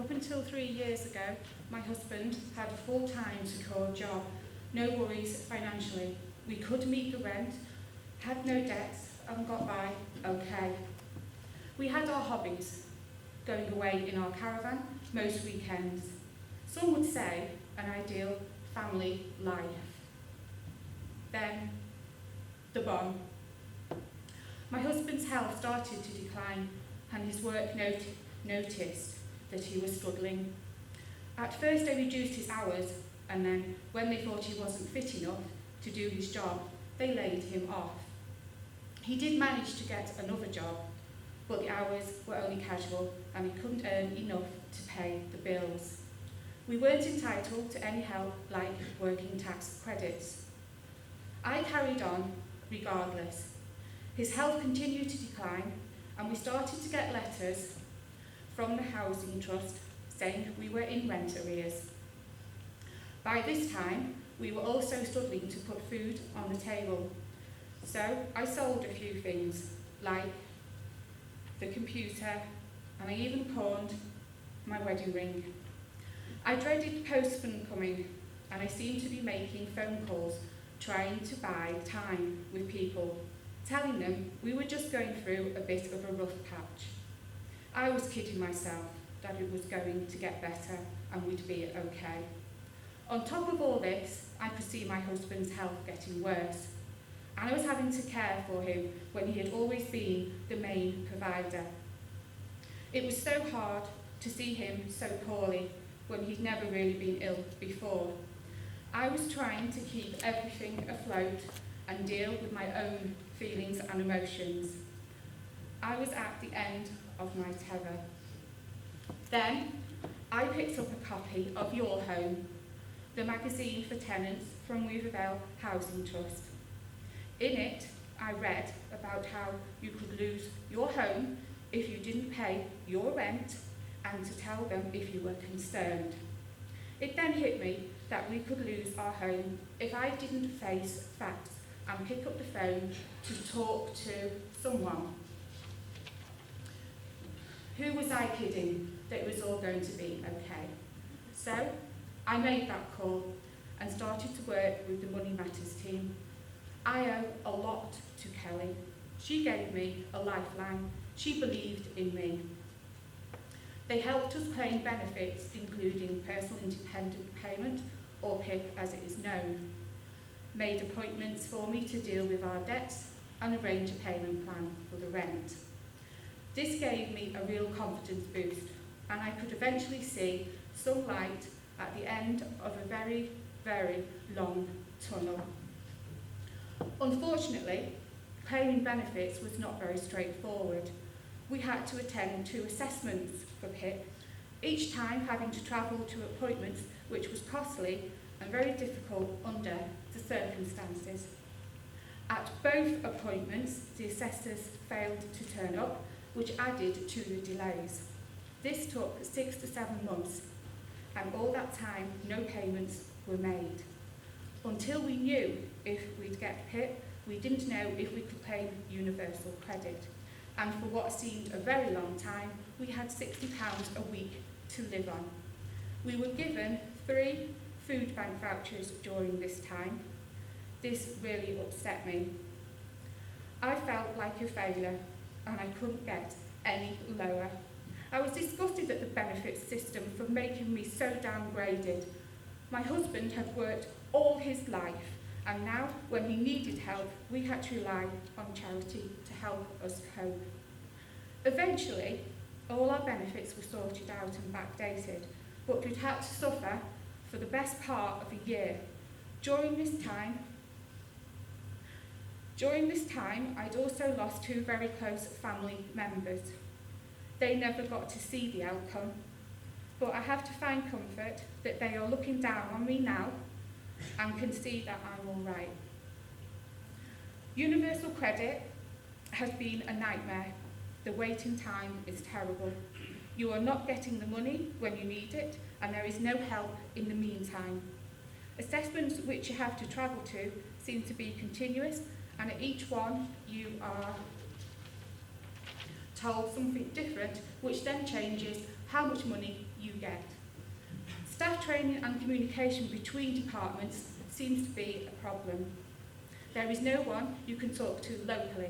Up until 3 years ago, my husband had a full-time secure job, no worries financially. We could meet the rent, had no debts, and got by okay. We had our hobbies, going away in our caravan most weekends. Some would say an ideal family life. Then, the bomb. My husband's health started to decline, and his work noticed that he was struggling. At first they reduced his hours, and then, when they thought he wasn't fit enough to do his job, they laid him off. He did manage to get another job, but the hours were only casual, and he couldn't earn enough to pay the bills. We weren't entitled to any help like working tax credits. I carried on regardless. His health continued to decline, and we started to get letters from the Housing Trust saying we were in rent arrears. By this time, we were also struggling to put food on the table. So I sold a few things, like the computer, and I even pawned my wedding ring. I dreaded postman coming, and I seemed to be making phone calls, trying to buy time with people, telling them we were just going through a bit of a rough patch. I was kidding myself that it was going to get better and we'd be okay. On top of all this, I could see my husband's health getting worse, and I was having to care for him when he had always been the main provider. It was so hard to see him so poorly when he'd never really been ill before. I was trying to keep everything afloat and deal with my own feelings and emotions. I was at the end of my tether. Then I picked up a copy of Your Home, the magazine for tenants from Weavervale Housing Trust. In it, I read about how you could lose your home if you didn't pay your rent, and to tell them if you were concerned. It then hit me that we could lose our home if I didn't face facts and pick up the phone to talk to someone. Who was I kidding that it was all going to be okay? So I made that call and started to work with the Money Matters team. I owe a lot to Kelly. She gave me a lifeline. She believed in me. They helped us claim benefits, including personal independent payment, or PIP as it is known, made appointments for me to deal with our debts, and arrange a payment plan for the rent. This gave me a real confidence boost, and I could eventually see some light at the end of a very, very long tunnel. Unfortunately, claiming benefits was not very straightforward. We had to attend 2 assessments for PIP, each time having to travel to appointments which was costly and very difficult under the circumstances. At both appointments, the assessors failed to turn up, which added to the delays. This took 6 to 7 months, and all that time no payments were made. Until we knew if we'd get PIP, we didn't know if we could claim universal credit. And for what seemed a very long time, we had £60 a week to live on. We were given 3 food bank vouchers during this time. This really upset me. I felt like a failure, and I couldn't get any lower. I was disgusted at the benefits system for making me so downgraded. My husband had worked all his life, and now, when he needed help, we had to rely on charity to help us cope. Eventually, all our benefits were sorted out and backdated, but we'd had to suffer for the best part of a year. During this time, I'd also lost 2 very close family members. They never got to see the outcome, but I have to find comfort that they are looking down on me now and can see that I'm all right. Universal credit has been a nightmare. The waiting time is terrible. You are not getting the money when you need it, and there is no help in the meantime. Assessments which you have to travel to seem to be continuous, and at each one you are told something different, which then changes how much money you get. Staff training and communication between departments seems to be a problem. There is no one you can talk to locally.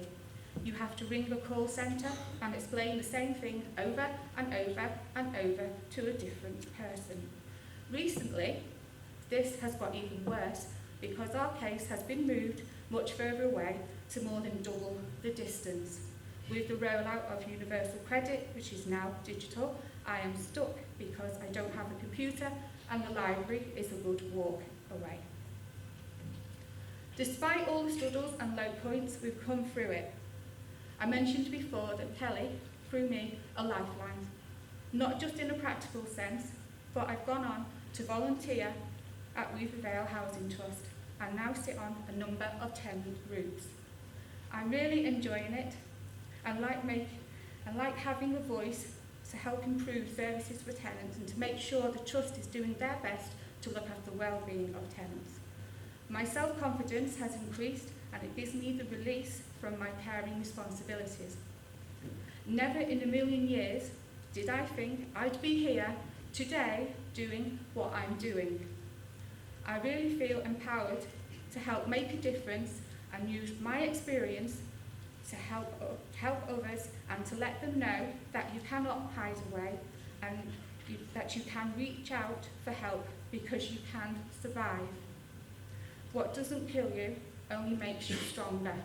You have to ring a call centre and explain the same thing over and over and over to a different person. Recently, this has got even worse because our case has been moved much further away to more than double the distance. With the rollout of Universal Credit, which is now digital, I am stuck because I don't have a computer and the library is a good walk away. Despite all the struggles and low points, we've come through it. I mentioned before that Kelly threw me a lifeline, not just in a practical sense, but I've gone on to volunteer at Weavervale Housing Trust and now sit on a number of tenant groups. I'm really enjoying it and like having a voice to help improve services for tenants and to make sure the trust is doing their best to look after the well-being of tenants. My self-confidence has increased and it gives me the release from my caring responsibilities. Never in a million years did I think I'd be here today doing what I'm doing. I really feel empowered to help make a difference and use my experience to help others and to let them know that you cannot hide away and that you can reach out for help because you can survive. What doesn't kill you only makes you stronger.